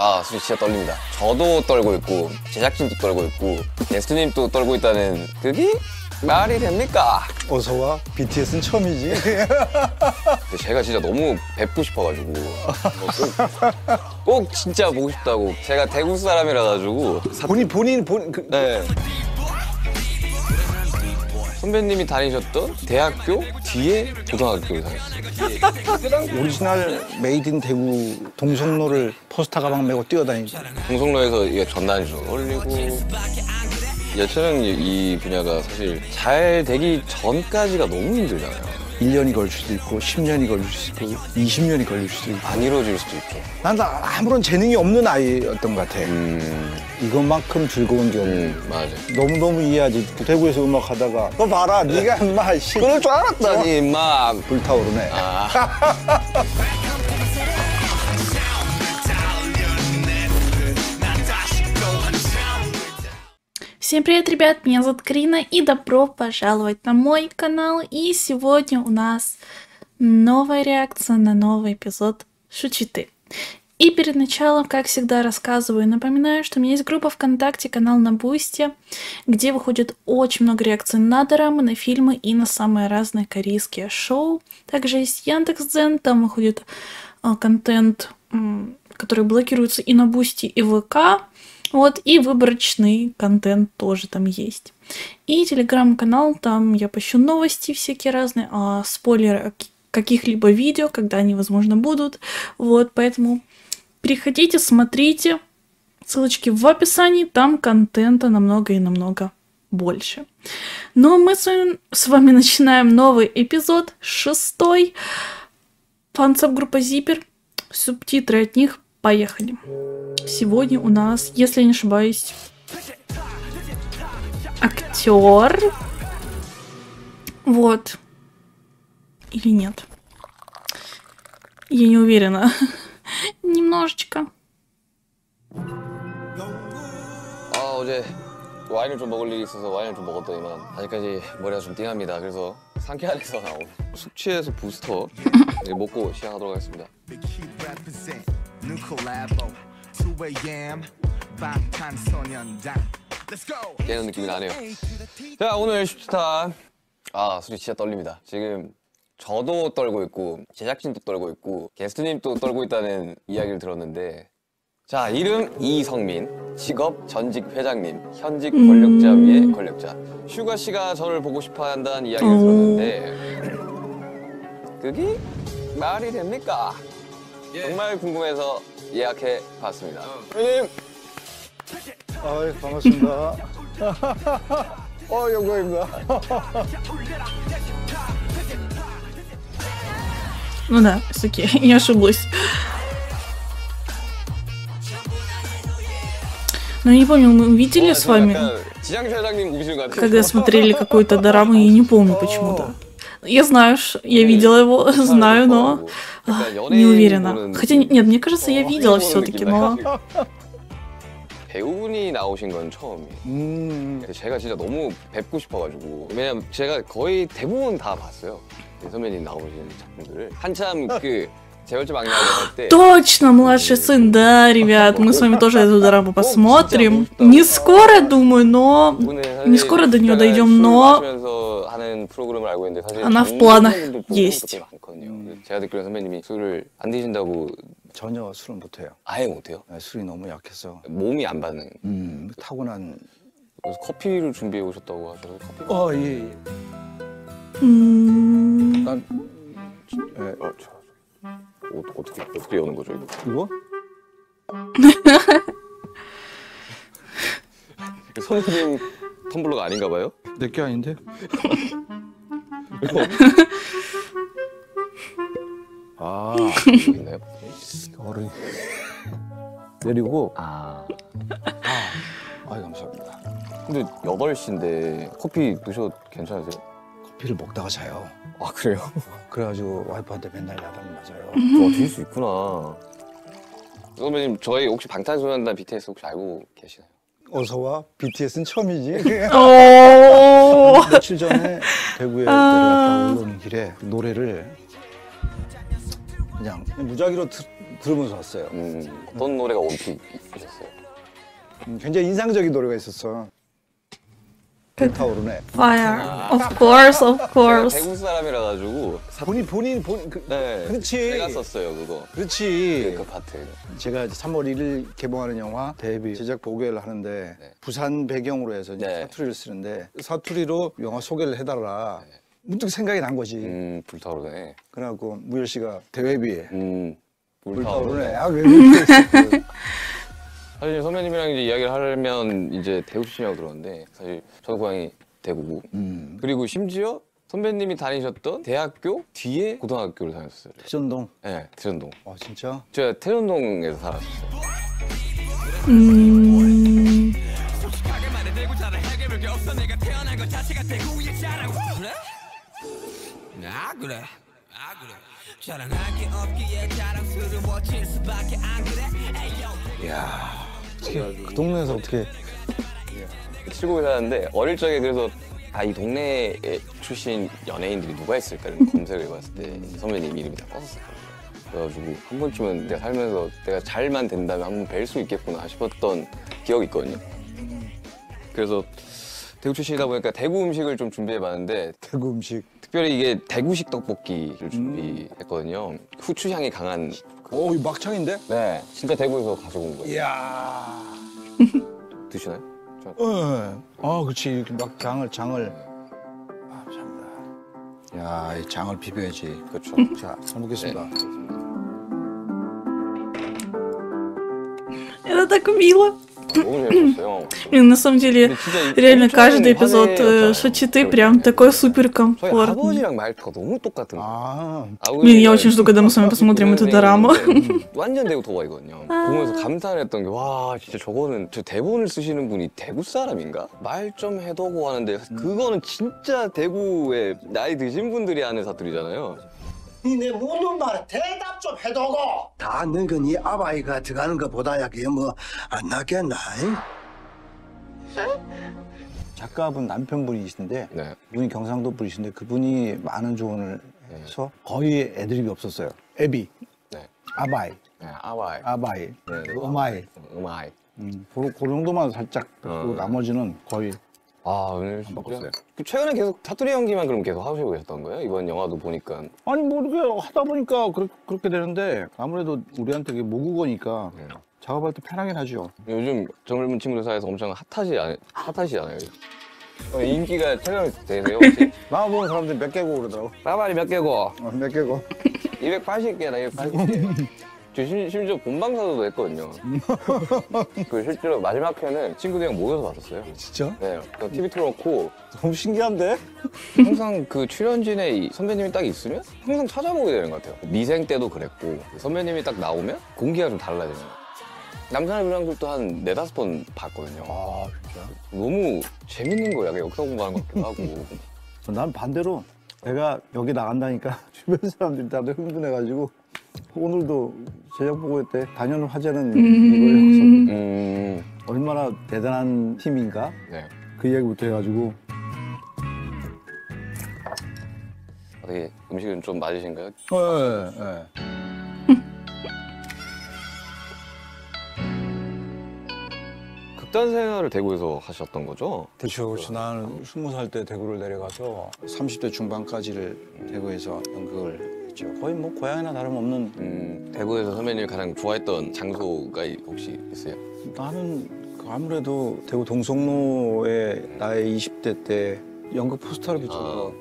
아, 솔직히 진짜 떨립니다. 저도 떨고 있고 제작진도 떨고 있고 게스트님도 떨고 있다는 그게 말이 됩니까? 어서와. BTS는 처음이지. 근데 제가 진짜 너무 뵙고 싶어가지고 꼭 진짜 보고 싶다고. 제가 대구 사람이라 가지고 본인 네. 선배님이 다니셨던 대학교 뒤에 고등학교를 다녔어요. 오리지널 메이드 인 대구 동성로를 포스터 가방 메고 뛰어다니죠. 동성로에서 이게 전단지도 올리고 예체능 이 분야가 사실 잘 되기 전까지가 너무 힘들잖아요. 1년이 걸릴 수도 있고 10년이 걸릴 수도 있고 20년이 걸릴 수도 있고. 안 이루어질 수도 있죠. 난 아무런 재능이 없는 아이였던 것 같아. 이것만큼 즐거운 게 없는. 맞아. 너무너무 이해하지. 대구에서 음악하다가 너 봐라 네가 인마 그럴 줄 알았다니 임마. 불타오르네. Всем привет, ребят, меня зовут Карина и добро пожаловать на мой канал. И сегодня у нас новая реакция на новый эпизод Шучиты. И перед началом, как всегда, рассказываю и напоминаю, что у меня есть группа ВКонтакте, канал на Бусти, где выходит очень много реакций на дорамы, на фильмы и на самые разные корейские шоу. Также есть Яндекс.Дзен, там выходит контент, который блокируется и на Бусти, и ВК. Вот, и выборочный контент тоже там есть. И телеграм-канал, там я пощу новости всякие разные, спойлеры каких-либо видео, когда они, возможно, будут. Вот, поэтому переходите, смотрите. Ссылочки в описании, там контента намного и намного больше. Но мы с вами начинаем новый эпизод, 6-й. Фансаб-группа Zipper, субтитры от них, поехали. Сегодня у нас, если я не ошибаюсь, актер. Вот. Или нет? Я не уверена. Немножечко. 어제 와인을 좀 먹을 일이 있어서 와인을 좀 먹었더니만 아직까지 머리가 좀 띵합니다. 그래서 상쾌한에서 나온 숙취해소 부스터 먹고 시작하도록 하겠습니다. 깨는 느낌이 나네요. 자, 오늘 슈스타 솔직히 진짜 떨립니다. 지금 저도 떨고 있고 제작진도 떨고 있고 게스트님도 떨고 있다는 이야기를 들었는데, 자, 이름 이성민, 직업 전직 회장님, 현직 권력자 위의 권력자. 슈가 씨가 저를 보고 싶어 한다는 이야기를 들었는데 그게 말이 됩니까? 정말 궁금해서 예약해 봤습니다. 회장님! 반갑습니다. 영광입니다. Ну да, окей, не ошиблась. Ну, не помню, мы видели с вами, когда смотрели какую-то дораму, я не помню почему-то. Я знаю, я видела его, знаю, но не уверена. Хотя, нет, мне кажется, я видела все-таки, но... 배우분이 나오신 건 처음이에요. 제가 진짜 너무 뵙고 싶어가지고. 왜냐면 제가 거의 대부분 다 봤어요. 선배님 나오신 작품들을. 한참 그 재벌집 막내 할 때. Точно, младший сын, да, ребят, мы с вами тоже эту дораму посмотрим. Не скоро, думаю, но... Не скоро до нее дойдем, но... Она в планах есть. 제가 듣기로는 선배님이 술을 안 드신다고. 전혀 술은 못해요. 아예 못해요? 네, 술이 너무 약해서. 몸이 안 받는. 타고난. 그래서 커피를 준비해 오셨다고 하셔서 커피. 예. 난. 어떻게 여는 거죠 이거? 선생님 텀블러가 아닌가 봐요? 내게 아닌데? 있나요? 어른이 내리고. 감사합니다. 근데 8시인데 커피 드셔도 괜찮으세요? 커피를 먹다가 자요. 아, 그래요? 그래가지고 와이프한테 맨날 야단 맞아요. 드실 수 있구나. 선배님, 저희 혹시 방탄소년단 BTS 혹시 알고 계시나요? 어서와. BTS는 처음이지. 오. 며칠 전에 대구에 내려갔다 올라오는 길에 노래를 그냥 무작위로 들으면서 왔어요. 어떤 노래가 원픽이셨어요? 굉장히 인상적인 노래가 있었어. 불타오르네. Fire. Of course, of 제가 course. 대구 사람이라 가지고 본인 네, 그렇지. 제가 썼어요 그거. 그렇지. 그 파트. 제가 3월 1일 개봉하는 영화 데뷔 제작 보고회를 하는데 네. 부산 배경으로 해서 이제 네. 사투리를 쓰는데 사투리로 영화 소개를 해달라. 문득 생각이 난 거지. 불타오르네. 그래갖고 무열 씨가 대회비에 불타오르네. 아, 왜 이렇게 했어? 사실 선배님이랑 이제 이야기를 하려면 이제 대구 출신이라고 들었는데 사실 저도 고향이 대구고 그리고 심지어 선배님이 다니셨던 대학교 뒤에 고등학교를 다녔어요. 태전동. 네, 태전동. 아 진짜? 제가 태전동에서 살았어요. 그래. 자랑할 게 없기에 자랑스러워질 수밖에 안 그래. 이야. 그 동네에서 어떻게? 칠곡에 사는데 어릴 적에 그래서 이 동네에 출신 연예인들이 누가 있을까 이런 검색을 해봤을 때 선배님 이름이 다 떴었거든요. 그래가지고 한 번쯤은 내가 살면서 내가 잘만 된다면 한번 뵐 수 있겠구나 싶었던 기억이 있거든요. 그래서 대구 출신이다 보니까 대구 음식을 좀 준비해봤는데 대구 음식. 특별히 이게 대구식 떡볶이를 준비했거든요. 후추 향이 강한. 오, 이 막창인데? 네, 진짜 대구에서 가지고 온 거예요. 이야. 드시나요? 아, 그렇지. 이렇게 막 장을. 아, 감사합니다. 야, 이 장을 비벼야지. 그렇죠. 자, 잘 먹겠습니다. Это так мило. 너무 재밌었어요. Блин, на самом деле, 근데 진짜 реально 엄청 каждый эпизод 화제였잖아요. Шочиты прям такой супер 저희 комфортный. 아버지랑 말투가 너무 똑같은 거예요. 아, Блин, я очень жду, когда мы с вами посмотрим эту дораму. 완전 대구 도박이거든요. 보면서 감탄을 했던 게 와 진짜 저거는 저 대본을 쓰시는 분이 대구 사람인가? 말 좀 해도고 하는데 그거는 진짜 대구에 나이 드신 분들이 하는 사투리잖아요. 니네 묻는 말에 대답 좀 해도고 다 늙은 이 아바이가 들어가는 것보다야 그게 뭐 안 낫겠나? 작가분 남편분이신데 네. 그분이 경상도 분이신데 그분이 많은 조언을 해서 거의 애드립이 없었어요. 애비, 네. 아바이, 네, 아와이. 아바이, 네. 어마이. 음아이. 그 정도만 살짝 그리고 나머지는 거의 오늘 바꿨어요. 최근에 계속 사투리 연기만 그럼 계속 하시고 계셨던 거예요? 이번 영화도 보니까. 아니 뭐 이렇게 하다 보니까 그렇게 되는데 아무래도 우리한테 그게 모국어니까 작업할 때 편하긴 하죠. 요즘 젊은 친구들 사이에서 엄청 핫하시잖아요. 인기가 최근에 되세요 혹시? 나와보는 사람들이 몇 개고 그러더라고. 빠발이 몇 개고? 몇 개고. 280개나 280개. 저 심지어 본방사수도 했거든요. 그 실제로 마지막 회는 친구들이랑 모여서 봤었어요. 진짜? 네, TV 틀어놓고 너무 신기한데? 항상 그 출연진에 이 선배님이 딱 있으면 항상 찾아보게 되는 것 같아요. 미생 때도 그랬고 선배님이 딱 나오면 공기가 좀 달라지는 거예요. 남산의 불량들도 한 4-5번 봤거든요. 아 진짜? 너무 재밌는 거예요. 약간 역사 공부하는 것 같기도 하고. 난 반대로 내가 여기 나간다니까 주변 사람들이 다들 흥분해가지고 오늘도 제작 보고 때 단연 화제는 이거여서 얼마나 대단한 팀인가 네. 그 이야기부터 해가지고 어떻게 음식은 좀 맞으신가요? 네. 극단 생활을 대구에서 하셨던 거죠? 그렇죠. 나는 20살 때 대구를 내려가서 30대 중반까지를 대구에서 연극을 했죠. 거의 뭐 고향이나 다름없는. 대구에서 선배님이 가장 좋아했던 장소가 혹시 있어요? 나는 아무래도 대구 동성로에 나의 20대 때 연극 포스터를 붙여서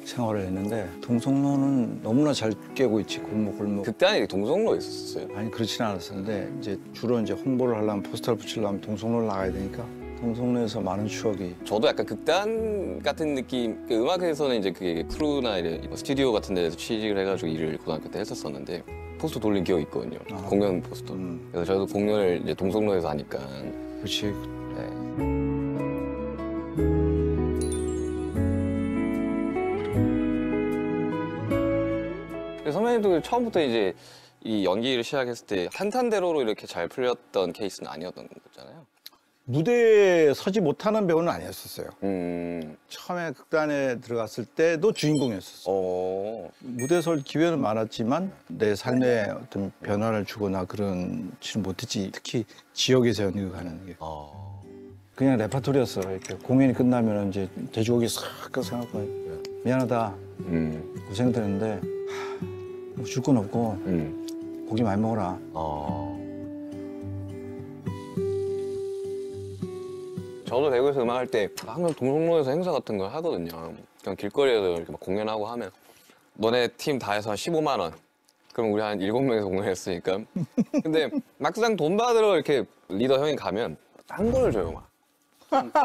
생활을 했는데 동성로는 너무나 잘 깨고 있지. 골목. 극단이 동성로에 있었어요? 아니 그렇지는 않았었는데 이제 주로 이제 홍보를 하려면 포스터를 붙이려면 동성로를 나가야 되니까 동성로에서 많은 추억이. 저도 약간 극단 같은 느낌, 그 음악에서는 이제 그게 크루나 이런 스튜디오 같은 데서 취직을 해가지고 일을 고등학교 때 했었었는데 포스터 돌린 기억이 있거든요. 공연 포스터. 그래서 저도 공연을 이제 동성로에서 하니까. 그렇지. 네. 선배님도 처음부터 이제 이 연기를 시작했을 때 한탄대로로 이렇게 잘 풀렸던 케이스는 아니었던 거잖아요. 무대에 서지 못하는 배우는 아니었었어요. 음. 처음에 극단에 들어갔을 때도 주인공이었었어. 무대에 설 기회는 많았지만 내 삶에 어떤 변화를 주거나 그런지는 못했지. 특히 지역에서 연극하는 게. 그냥 레파토리였어. 이렇게 공연이 끝나면 이제 돼지고기 싹 생각하고 미안하다. 고생했는데 뭐 줄 건 없고 고기 많이 먹어라. 저도 대구에서 음악할 때 항상 동성로에서 행사 같은 걸 하거든요. 그냥 길거리에서 이렇게 막 공연하고 하면 너네 팀 다 해서 한 15만 원. 그럼 우리 한 7명에서 공연했으니까. 근데 막상 돈 받으러 이렇게 리더 형이 가면 딴 걸 줘요, 막.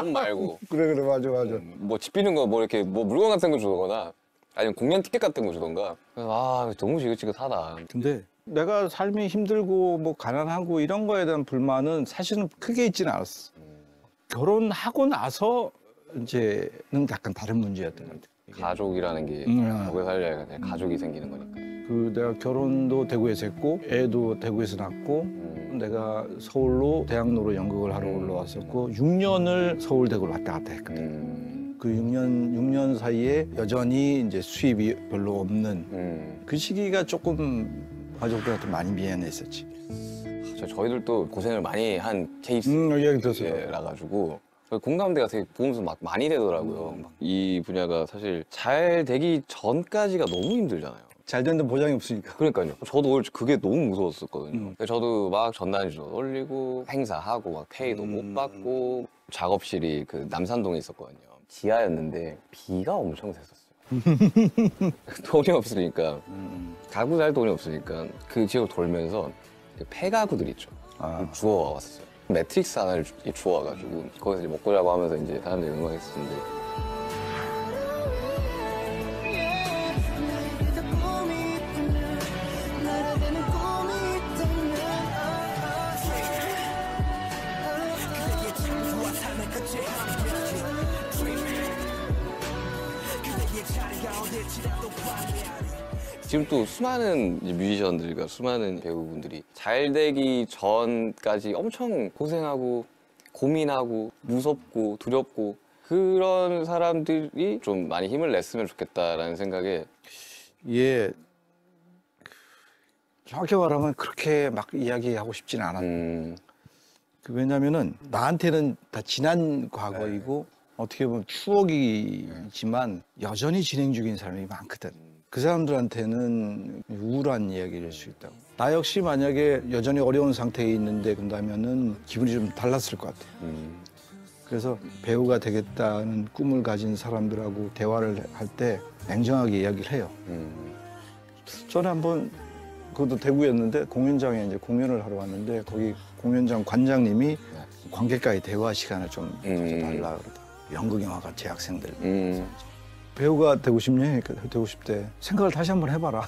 돈 말고. 그래 맞아. 뭐 집비는 거 뭐 이렇게 뭐 물건 같은 거 주거나 아니면 공연 티켓 같은 거 주던가. 그래서 너무 지긋지긋하다. 근데 내가 삶이 힘들고 뭐 가난하고 이런 거에 대한 불만은 사실은 크게 있지는 않았어. 결혼하고 나서 이제는 약간 다른 문제였던 것 같아. 가족이라는 게 오래 살려야 그냥 가족이 생기는 거니까. 그 내가 결혼도 대구에서 했고 애도 대구에서 낳고 내가 서울로 대학로로 연극을 하러 올라왔었고 6년을 서울 대구를 왔다 갔다 했거든. 그 6년 사이에 여전히 이제 수입이 별로 없는 그 시기가 조금 가족들한테 많이 미안했었지. 저희들도 고생을 많이 한 이야기 들었어요. 케이스라 가지고 공감대가 되게 보면서 막 많이 되더라고요. 이 분야가 사실 잘 되기 전까지가 너무 힘들잖아요. 잘 되는 보장이 없으니까. 그러니까요. 저도 그게 너무 무서웠었거든요. 저도 막 전단지도 올리고 행사하고 막 페이도 못 받고 작업실이 그 남산동에 있었거든요. 지하였는데 비가 엄청 샜었어요. 돈이 없으니까 가구 살 돈이 없으니까 그 지역을 돌면서 그 폐가구들 있죠. 주워 왔었어요. 매트릭스 하나를 주워와가지고 거기서 이제 먹고 자고 하면서 이제 사람들이 응원했었는데. 지금 또 수많은 뮤지션들과 수많은 배우분들이 잘 되기 전까지 엄청 고생하고 고민하고 무섭고 두렵고 그런 사람들이 좀 많이 힘을 냈으면 좋겠다라는 생각에 예, 정확히 말하면 그렇게 막 이야기하고 싶지는 않았어요. 왜냐면은 나한테는 다 지난 과거이고 어떻게 보면 추억이지만 여전히 진행 중인 사람이 많거든. 그 사람들한테는 우울한 이야기를 할 수 있다고. 나 역시 만약에 여전히 어려운 상태에 있는데 그런다면은 기분이 좀 달랐을 것 같아요. 그래서 배우가 되겠다는 꿈을 가진 사람들하고 대화를 할 때 냉정하게 이야기를 해요. 전에 한번 그것도 대구였는데 공연장에 이제 공연을 하러 왔는데 거기 공연장 관장님이 관객과의 대화 시간을 좀 가져달라 그러더라고요. 연극영화과 재학생들. 배우가 되고 싶냐? 되고 싶대. 생각을 다시 한번 해봐라.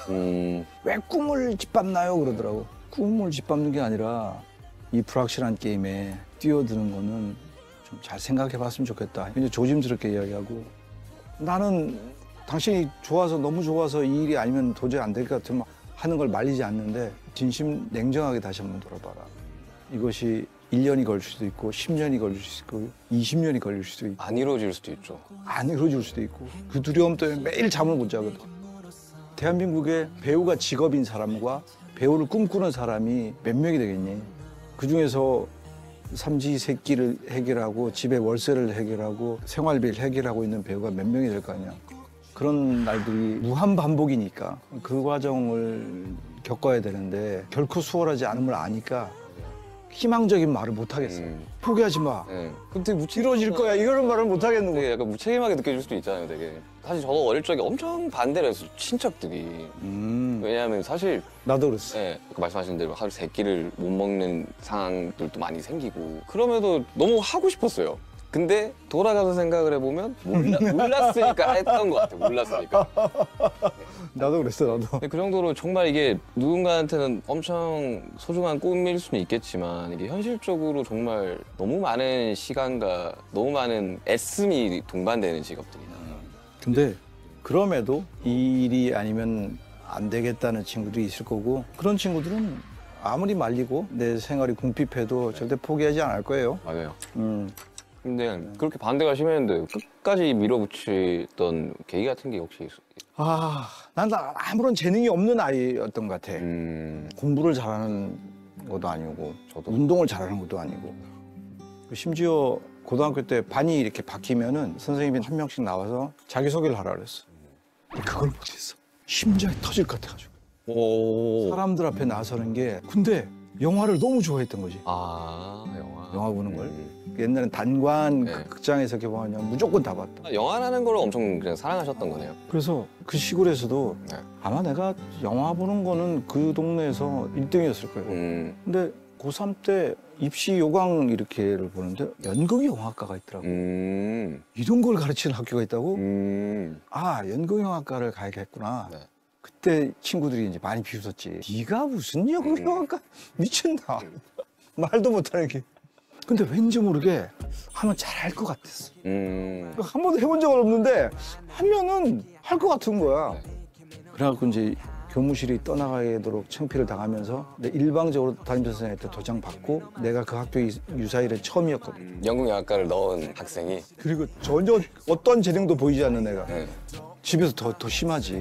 왜 꿈을 짓밟나요? 그러더라고. 꿈을 짓밟는 게 아니라 이 불확실한 게임에 뛰어드는 거는 좀 잘 생각해봤으면 좋겠다. 굉장히 조심스럽게 이야기하고 나는 당신이 좋아서 너무 좋아서 이 일이 아니면 도저히 안 될 것 같으면 하는 걸 말리지 않는데 진심 냉정하게 다시 한번 돌아봐라. 이것이 1년이 걸릴 수도 있고 10년이 걸릴 수 있고 20년이 걸릴 수도 있고 안 이루어질 수도 있죠. 안 이루어질 수도 있고 그 두려움 때문에 매일 잠을 못 자거든. 대한민국에 배우가 직업인 사람과 배우를 꿈꾸는 사람이 몇 명이 되겠니? 그중에서 삼시세끼를 해결하고 집에 월세를 해결하고 생활비를 해결하고 있는 배우가 몇 명이 될 거 아니야. 그런 날들이 무한 반복이니까 그 과정을 겪어야 되는데 결코 수월하지 않은 걸 아니까 희망적인 말을 못 하겠어. 포기하지 마. 근데 이루어질 거야. 이거는 말을 못 하겠는 거야. 되게 약간 무책임하게 느껴질 수도 있잖아요, 되게. 사실 저도 어릴 적에 엄청 반대를 했어요, 친척들이. 왜냐하면 사실 나도 그랬어. 네, 아까 말씀하신 대로 하루 세 끼를 못 먹는 상황들도 많이 생기고 그럼에도 너무 하고 싶었어요. 근데 돌아가서 생각을 해보면 몰랐으니까 했던 것 같아요. 몰랐으니까. 나도 그랬어, 나도. 그 정도로 정말 이게 누군가한테는 엄청 소중한 꿈일 수는 있겠지만 이게 현실적으로 정말 너무 많은 시간과 너무 많은 애씀이 동반되는 직업들이다. 근데 그럼에도 이 일이 아니면 안 되겠다는 친구들이 있을 거고 그런 친구들은 아무리 말리고 내 생활이 궁핍해도 절대 포기하지 않을 거예요. 맞아요. 음. 근데 그렇게 반대가 심했는데 끝까지 밀어붙이던 계기 같은 게 혹시 있어요? 난 아무런 재능이 없는 아이였던 것 같아. 음. 공부를 잘하는 것도 아니고, 저도. 운동을 잘하는 것도 아니고. 심지어 고등학교 때 반이 이렇게 바뀌면은 선생님이 한 명씩 나와서 자기소개를 하라 그랬어. 근데 그걸 못했어. 심장이 터질 것 같아가지고. 오. 사람들 앞에 나서는 게. 근데 영화를 너무 좋아했던 거지. 아, 영화 보는 걸. 옛날엔 단관 네. 극장에서 개봉하면 무조건 다 봤다. 영화라는 걸 엄청 그냥 사랑하셨던 거네요. 그래서 그 시골에서도 네. 아마 내가 영화 보는 거는 그 동네에서 1등이었을 거예요. 근데 고3 때 입시 요강 이렇게를 보는데 연극 영화과가 있더라고. 이런 걸 가르치는 학교가 있다고? 아, 연극 영화과를 가야겠구나. 네. 그때 친구들이 이제 많이 비웃었지. 네가 무슨 연극 영화과 미쳤나? 말도 못하는 게. 근데 왠지 모르게 하면 잘할 것 같았어. 한 번도 해본 적은 없는데 하면은 할 것 같은 거야. 그래갖고 이제 교무실이 떠나가도록 창피를 당하면서 내 일방적으로 담임선생님한테 도장 받고 내가 그 학교 유사일에 처음이었거든. 연극영화과를 넣은 학생이. 그리고 전혀 어떤 재능도 보이지 않는 애가 네. 집에서 더 심하지.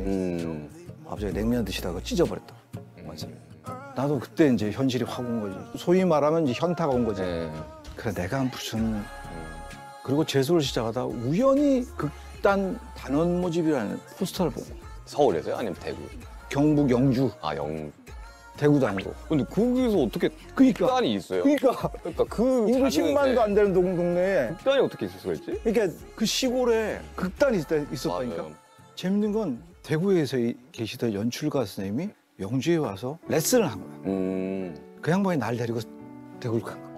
아버지가 냉면 드시다가 찢어버렸다. 나도 그때 이제 현실이 확 온 거지. 소위 말하면 이제 현타가 온 거지. 네. 그래 내가 무슨 그리고 재수를 시작하다 우연히 극단 단원 모집이라는 포스터를 보고 서울에서요? 아니면 대구? 경북 영주 아, 영. 대구도 아니고 근데 거기서 어떻게 그러니까 극단이 있어요? 그러니까 그 인구 작은 10만도 안 되는 동네에 극단이 어떻게 있을 수가 있지? 그러니까 그 시골에 극단이 있었다니까. 맞아요. 재밌는 건 대구에서 계시던 연출가 선생님이 영주에 와서 레슨을 한 거야. 그 양반이 날 데리고 대구를 간 거야.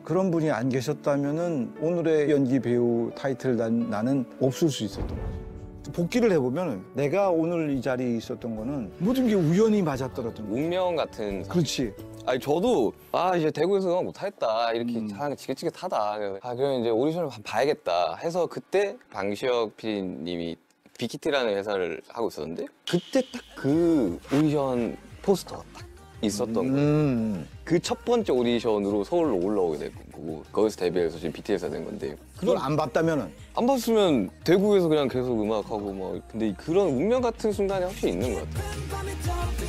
그런 분이 안 계셨다면은 오늘의 연기 배우 타이틀 나는 없을 수 있었던 거지. 복귀를 해보면 내가 오늘 이 자리에 있었던 거는 모든 게 우연히 맞아떨어졌던 거야. 운명 같은. 그렇지. 아니 저도 이제 대구에서 못하겠다 이렇게 사는 게 지긋지긋하다. 그래서 그럼 이제 오디션을 봐야겠다 해서 그때 방시혁 PD님이 빅히트라는 회사를 하고 있었는데 그때 딱 그 오디션 포스터가 딱 있었던 거예요. 그 첫 번째 오디션으로 서울로 올라오게 된 거고 거기서 데뷔해서 지금 BTS가 된 건데 그걸 안 봤다면은 안 봤으면 대구에서 그냥 계속 음악하고 뭐 근데 그런 운명 같은 순간이 확실히 있는 것 같아요.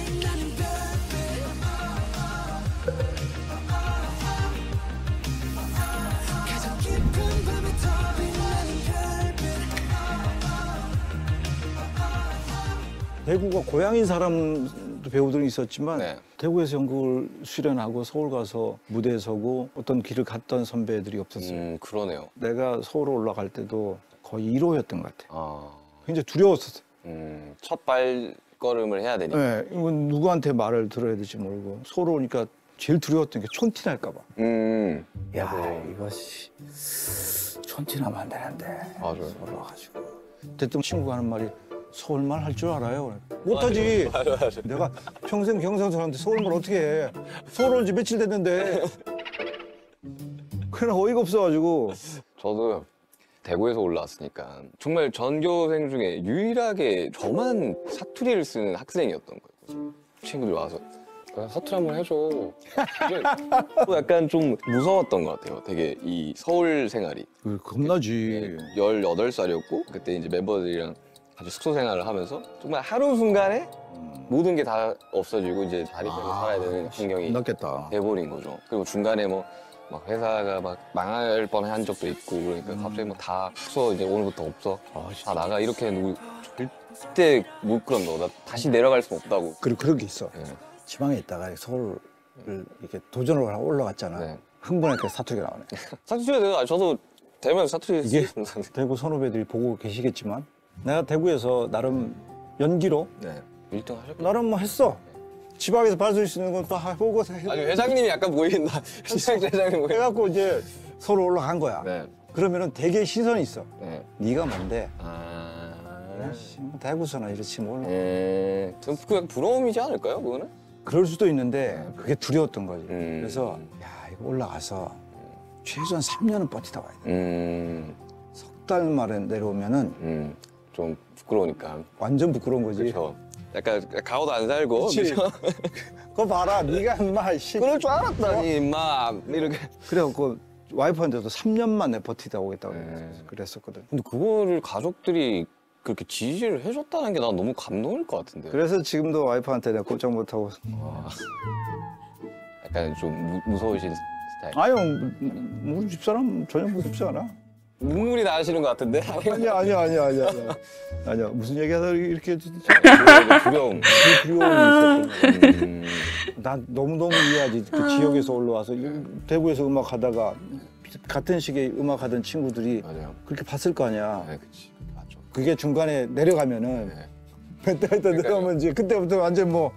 대구가 고향인 사람도 배우들이 있었지만 네. 대구에서 연극을 수련하고 서울 가서 무대에 서고 어떤 길을 갔던 선배들이 없었어요. 그러네요. 내가 서울 올라갈 때도 거의 1호였던 것 같아. 아, 굉장히 두려웠었어. 첫 발걸음을 해야 되니까. 네, 이건 누구한테 말을 들어야 될지 모르고 서울 오니까 제일 두려웠던 게 촌티 날까 봐. 야, 이거 촌티 나면 안 되는데. 맞아요. 서울 와가지고. 대뜸 친구가 하는 말이 서울말 할 줄 알아요? 못하지. 맞아. 내가 평생 경상도한테 서울말 어떻게 해. 서울 온 지 며칠 됐는데. 그냥 어이가 없어가지고. 저도 대구에서 올라왔으니까 정말 전교생 중에 유일하게 저만 사투리를 쓰는 학생이었던 거예요. 친구들이 와서 사투리 한번 해줘. 또 약간 좀 무서웠던 것 같아요. 되게 이 서울 생활이. 겁나지. 18살이었고 그때 이제 멤버들이랑 같이 숙소 생활을 하면서 정말 하루 순간에 모든 게 다 없어지고 이제 자립해서 살아야 되는 환경이 겁났겠다. 돼버린 거죠. 그리고 중간에 뭐 막 회사가 막 망할 뻔한 적도 있고 그러니까 갑자기 뭐 다 숙소 이제 오늘부터 없어. 다 나가 이렇게 누구 절대 못 그런다고. 나 다시 내려갈 수 없다고. 그리고 그런 게 있어. 네. 지방에 있다가 서울을 이렇게 도전을 하러 올라갔잖아. 네. 흥분하니까 사투리가 나오네. 사투리가 돼요. 저도 대면서 사투리 이게 쓰는데. 대구 선후배들이 보고 계시겠지만 내가 대구에서 나름 연기로 네. 1등 하셨고. 나름 뭐 했어. 지방에서 받을 수 있는 건 또 해보고 아니 회장님이 약간 보이긴다. 회장님 보이. 해갖고 이제 서로 올라간 거야. 네. 그러면은 되게 시선이 있어. 네. 네가 뭔데? 아. 대구서나 이렇지 뭘. 좀 그냥 부러움이지 않을까요, 그거는? 그럴 수도 있는데 그게 두려웠던 거지. 음. 그래서 야 이거 올라가서 최소한 3년은 버티다 와야 돼. 석 달 만에 내려오면은 좀 부끄러우니까. 완전 부끄러운 거지. 그렇죠. 약간 가오도 안 살고. 그치. 그죠? 그거 봐라, 네가 인마 씨. 그럴 줄 알았다니 임마 이렇게. 그래갖고 와이프한테도 3년 만에 버티다 오겠다고 그랬었거든. 근데 그거를 가족들이 그렇게 지지를 해줬다는 게 난 너무 감동일 것 같은데. 그래서 지금도 와이프한테 내가 꼼짝 못하고. 약간 좀 무서우신 스타일. 아유, 우리 집사람 전혀 무섭지 않아. 눈물이 나시는 것 같은데. 아니야. 무슨 얘기하다 이렇게 두려움. 두려움이 있었던 거야. 난 너무너무 이해하지. 그 지역에서 올라와서 대구에서 음악하다가 같은 시기에 음악하던 친구들이 맞아요. 그렇게 봤을 거 아니야. 네, 그치. 맞죠. 그게 중간에 내려가면은 그때부터 내려오면 이제 그때부터 완전 뭐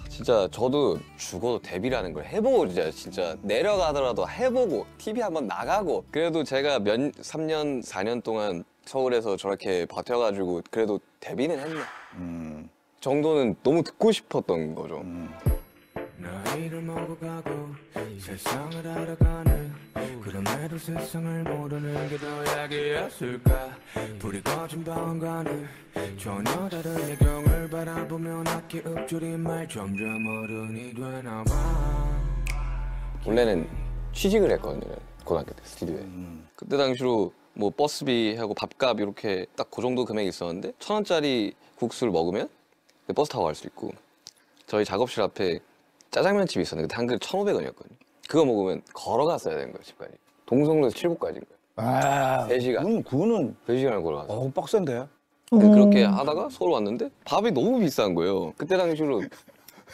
진짜 저도 죽어도 데뷔라는 걸 해보고 진짜 내려가더라도 해보고 TV 한번 나가고 그래도 제가 3년 4년 동안 서울에서 저렇게 버텨가지고 그래도 데뷔는 했네 정도는 너무 듣고 싶었던 거죠. 나이를 먹어가고 세상을 알아가는 그럼에도 세상을 모르는 게 더 약이었을까. 불이 꺼진 방안가는 전혀 다른 야경을 바라보며 낮게 읊조린 말 점점 어른이 되나봐. 원래는 취직을 했거든요. 고등학교 때 스튜디오에. 그때 당시로 뭐 버스비하고 밥값 이렇게 딱 그 정도 금액이 있었는데 1,000원짜리 국수를 먹으면 버스 타고 갈 수 있고 저희 작업실 앞에 짜장면 집이 있었는데 그때 한 그릇 1,500원이었거든요. 그거 먹으면 걸어갔어야 되는 거예요, 집까지. 동성로에서 칠곡까지인 거예요. 아, 3시간. 그거는 3시간을 걸어갔어요. 빡센데. 그렇게 하다가 서울 왔는데 밥이 너무 비싼 거예요. 그때 당시로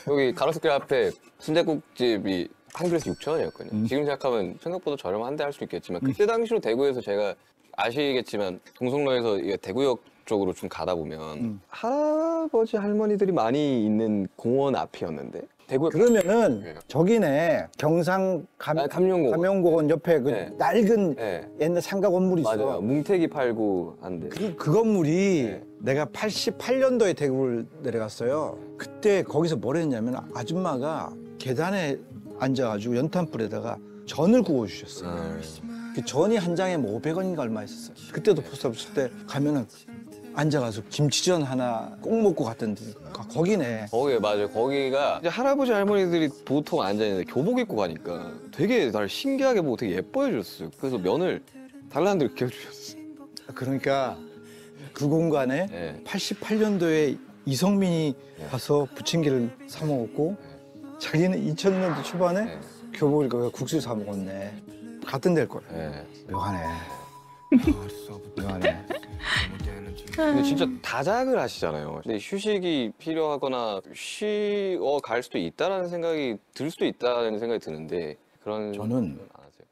여기 가로수길 앞에 순댓국집이 한 그릇에 6,000원이었거든요. 지금 생각하면 생각보다 저렴한데 할 수 있겠지만 그때 당시로 대구에서 제가 아시겠지만 동성로에서 이게 대구역 쪽으로 좀 가다 보면 할아버지 할머니들이 많이 있는 공원 앞이었는데 대구역 그러면은 네. 저기네 경상 감룡공원. 감룡공원 옆에 그 네. 낡은 네. 옛날 상가 건물이 있어. 맞아요. 뭉태기 팔고 한데. 그 건물이 네. 내가 88년도에 대구를 내려갔어요. 그때 거기서 뭘 했냐면 아줌마가 계단에 앉아가지고 연탄불에다가 전을 구워주셨어요. 그 전이 한 장에 뭐 500원인가 얼마 있었어요. 그때도 포스트오피스 때 가면은 앉아가지고 김치전 하나 꼭 먹고 갔던 데 거기네. 거기 맞아요. 거기가 이제 할아버지 할머니들이 보통 앉아 있는데 교복 입고 가니까 되게 날 신기하게 보고 되게 예뻐해 줬어요. 그래서 면을 달라는 대로 기어주셨어요. 그러니까 그 공간에 네. 88년도에 이성민이 가서 부침개를 사 먹었고 자기는 2000년도 초반에 네. 교복을 그 국수 사 먹었네. 같은 데일 거야. 네. 묘하네. 묘하네. 근데 진짜 다작을 하시잖아요. 근데 휴식이 필요하거나 쉬어 갈 수도 있다라는 생각이 들 수도 있다는 생각이 드는데 그런 저는 안 하세요?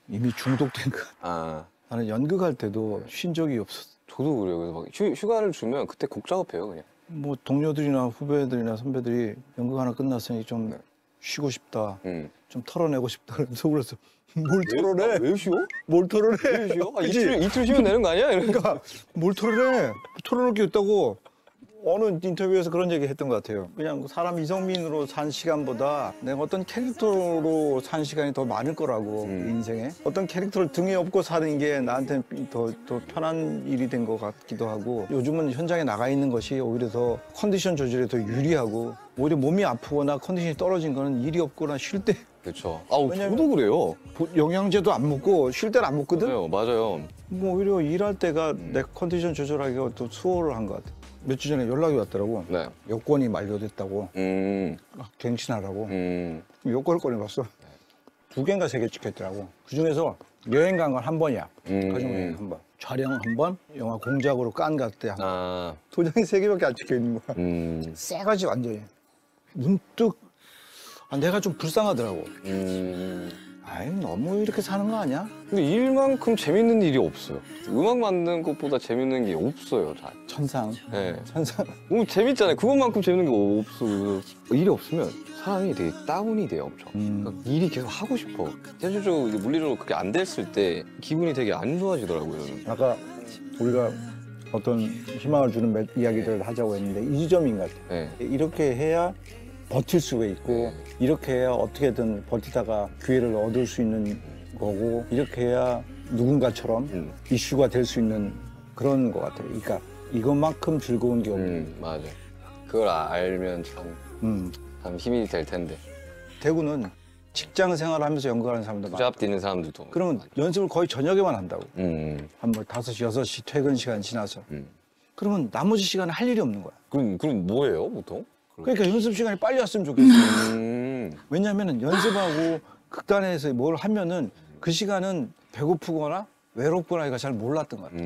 이미 중독된 거. 아 나는 연극할 때도 쉰 적이 없었어. 저도 그래요. 그래서 막 휴가를 주면 그때 곡 작업해요 그냥. 뭐 동료들이나 후배들이나 선배들이 연극 하나 끝났으니 좀 네. 쉬고 싶다. 좀 털어내고 싶다. 그래서 그래서 뭘 아, 털어내? 왜 쉬어? 뭘 털어내? 왜 쉬어? 아, 그치? 이틀 쉬면 되는 거 아니야? 이러니까. 그러니까 뭘 털어내? 털어놓을 게 있다고 어느 인터뷰에서 그런 얘기 했던 것 같아요. 그냥 사람 이성민으로 산 시간보다 내가 어떤 캐릭터로 산 시간이 더 많을 거라고 인생에 어떤 캐릭터를 등에 업고 사는 게 나한테는 더 편한 일이 된 것 같기도 하고 요즘은 현장에 나가 있는 것이 오히려 더 컨디션 조절에 더 유리하고 오히려 몸이 아프거나 컨디션이 떨어진 거는 일이 없거나 쉴 때 그렇죠. 아우 왜냐면- 저도 그래요. 영양제도 안 먹고 쉴 때는 안 먹거든. 맞아요. 뭐 오히려 일할 때가 내 컨디션 조절하기가 더 수월을 한 것 같아. 몇 주 전에 연락이 왔더라고. 네. 여권이 만료됐다고. 갱신하라고. 여권을 꺼내봤어. 2개인가 3개 찍혔더라고. 그중에서 여행 간 건 한 번이야. 가족여행 한 번. 촬영 한 번, 영화 공작으로 깐 갔대 한 번. 아, 도장이 3개밖에 안 찍혀 있는 거야. 새가지 완전히. 문득 내가 좀 불쌍하더라고. 아이 너무 이렇게 사는 거 아니야? 근데 일만큼 재밌는 일이 없어요. 음악 만드는 것보다 재밌는 게 없어요, 잘. 천상. 네. 천상. 너무 재밌잖아요. 그것만큼 재밌는 게 없어. 일이 없으면 사람이 되게 다운이 돼요, 엄청. 그러니까 일이 계속 하고 싶어. 현실적으로, 이제 물리적으로 그게 안 됐을 때 기분이 되게 안 좋아지더라고요. 아까 우리가 어떤 희망을 주는 이야기들을 하자고 했는데 이 지점인 것 같아. 네. 이렇게 해야 버틸 수가 있고 이렇게 해야 어떻게든 버티다가 기회를 얻을 수 있는 거고 이렇게 해야 누군가처럼 이슈가 될 수 있는 그런 것 같아요. 그러니까 이것만큼 즐거운 게 없는. 맞아요. 그걸 알면 음. 참 힘이 될 텐데. 대구는 직장 생활하면서 연극하는 사람들 많아. 부잡 뛰는 사람들도. 그러면 연습을 거의 저녁에만 한다고. 음. 한뭐 5시, 6시 퇴근 시간 지나서. 음. 그러면 나머지 시간에 할 일이 없는 거야. 그럼 뭐예요 보통? 그러니까 연습 시간이 빨리 왔으면 좋겠어. 왜냐하면 연습하고 극단에서 뭘 하면은 그 시간은 배고프거나 외롭거나 이거 잘 몰랐던 것 같아.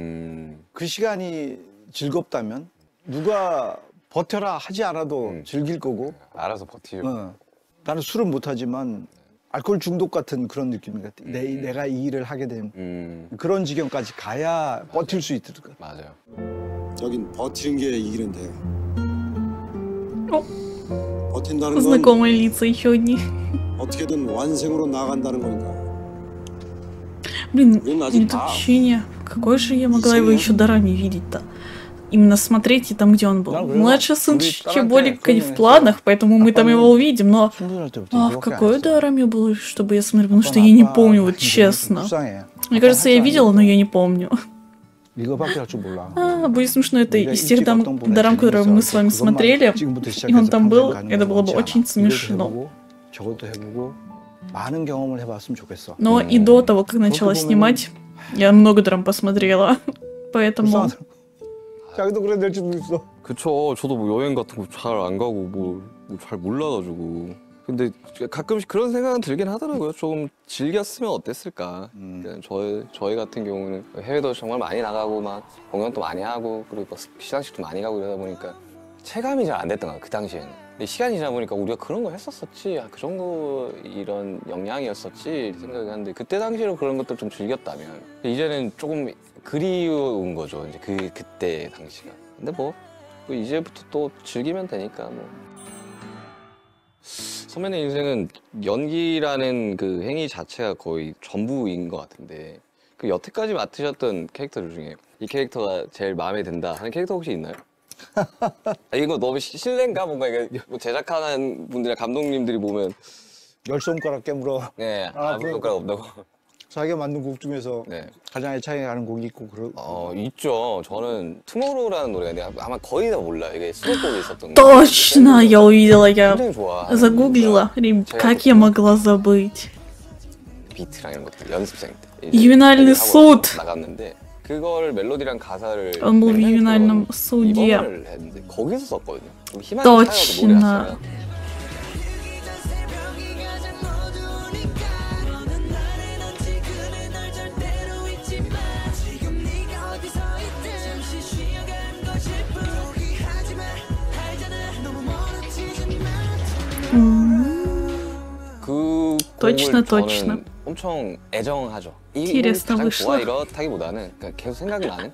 그 시간이 즐겁다면 누가 버텨라 하지 않아도 즐길 거고. 알아서 버티죠. 나는 술은 못하지만 알코올 중독 같은 그런 느낌인 것 같아. 내가 이 일을 하게 되면 그런 지경까지 가야 버틸 수 있을 것 같아. 맞아요. 여긴 버티는 게 이기는 데요. 버틴다는 건 Знакомые лица еще одни. 어떻게든 완생으로 나간다는 거니까. Блин, Блин, один- нет ощущения. Какой же я могла его еще дарами видеть-то? Именно смотреть и там, где он был. Да, Младший сын 우리 Чеболика не в 딸한테 планах, поэтому мы там его увидим, но... 충분할 때부터 А в 그거밖에 안 какой 했어. дарами было, чтобы я смотрела? Потому что я не помню, вот честно. 불쌍해. Мне кажется, я видела, но я не помню. 이거밖에 할 줄 몰라. Будет смешно, это 우리가 из тех 일찍 어떤 분의 дарам, которые мы с вами 그것만 смотрели, 지금부터 и он 시작해서 там был, 평생 가는 это 건 было бы 쉽지 очень 않아. смешно. 이것도 해보고 저것도 해보고 많은 경험을 해봤으면 좋겠어. Но и до того, как начала 보면은- снимать, я много драм посмотрела. Поэтому... 불쌍하더라고. 자기도 그래 될 수도 있어. 그쵸. 저도 뭐 여행 같은 거 잘 안 가고 뭐 잘 몰라가지고. 근데 가끔씩 그런 생각은 들긴 하더라고요. 좀 즐겼으면 어땠을까. 그러니까 저희 같은 경우는 해외도 정말 많이 나가고 막 공연도 많이 하고 그리고 막 시상식도 많이 가고 이러다 보니까 체감이 잘 안 됐던 거야 그 당시에는. 근데 시간이 지나 보니까 우리가 그런 거 했었었지. 그 정도 이런 역량이었었지 생각이 하는데 그때 당시에는 그런 것들 좀 즐겼다면 이제는 조금 그리운 거죠. 이제 그때 당시가. 근데 뭐 이제부터 또 즐기면 되니까 뭐. 선배님 인생은 연기라는 그 행위 자체가 거의 전부인 것 같은데 그 여태까지 맡으셨던 캐릭터들 중에 이 캐릭터가 제일 마음에 든다 하는 캐릭터 혹시 있나요? 이거 너무 실례인가? 뭔가 이게 뭐 제작하는 분들이나 감독님들이 보면 열 손가락 깨물어. 네 아, 아무 손가락 없다고. 자기가 만든 곡 중에서 네. 가장 애착이 가는 곡이 있고 그러. 있죠. 저는 투모로우라는 노래가 있는데 아마 거의 다 몰라요. 이게 수록곡에 있었던 거. Точно, я увидела, я 굉장히 좋아. загуглила. Как я могла забыть? 비트랑 이런 것들 연습생 때. Ювенальный суд. 나갔는데 그걸 멜로디랑 가사를 Он был в 맨날 ювенальном 그런 суде. 이번을 했는데 거기서 썼거든요. 희망이 Точно. 노래 자체가 그 Точно, 곡을 точно. 저는 엄청 애정하죠. 이 곡이 Интересно 가장 좋아 вышло. 이렇다기보다는 그냥 계속 생각이 나는.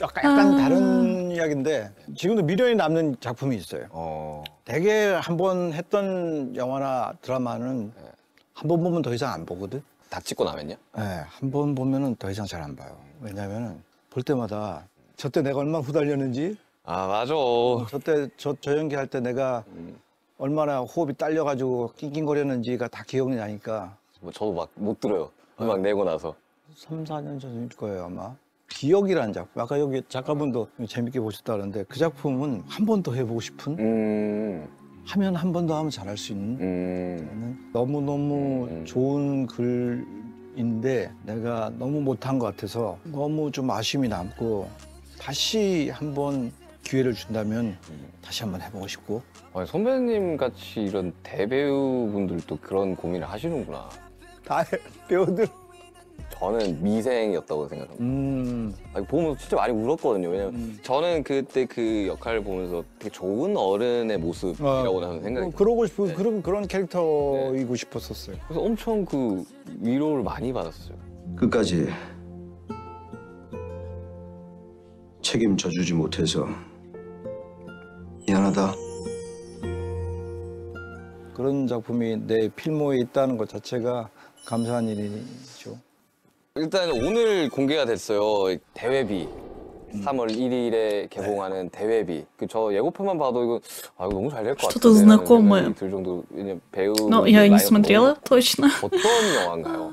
약간 다른 이야기인데 지금도 미련이 남는 작품이 있어요. 되게 한 번 했던 영화나 드라마는 한 번 보면 더 이상 안 보거든. 다 찍고 나면요? 네, 한 번 보면은 더 이상 잘 안 봐요. 왜냐면은 볼 때마다 저때 내가 얼마나 후달렸는지, 아 맞아. 저때 저 연기할 때 내가 얼마나 호흡이 딸려가지고 낑낑거렸는지가 다 기억이 나니까 뭐 저도 막 못 들어요. 음악 내고 나서. 3, 4년 전일 거예요 아마. 기억이라는 작품. 아까 여기 작가분도 재밌게 보셨다 그러는데 그 작품은 한 번 더 해보고 싶은 하면 한 번 더 하면 잘할 수 있는 너무너무 좋은 글인데 내가 너무 못한 것 같아서 너무 좀 아쉬움이 남고 다시 한번 기회를 준다면 다시 한번 해보고 싶고. 아니, 선배님 같이 이런 대배우분들도 그런 고민을 하시는구나. 다 배우들. 저는 미생이었다고 생각합니다. 아니, 보면서 진짜 많이 울었거든요. 왜냐면 저는 그때 그 역할을 보면서 되게 좋은 어른의 모습이라고 저는 생각이 들어요. 그러고 싶은 그런 캐릭터이고 싶었었어요. 그래서 엄청 그 위로를 많이 받았어요. 끝까지 책임져 주지 못해서 미안하다. 그런 작품이 내 필모에 있다는 것 자체가 감사한 일이죠. 일단 오늘 공개가 됐어요. 대회비. 3월 1일에 개봉하는 대회비. 그 저 예고편만 봐도 이거 이거 너무 잘 될 것 Что-то 같은데. знакомое. 들 정도 왜냐면 배우 Но я не смотрела точно. 어떤 영화인가요?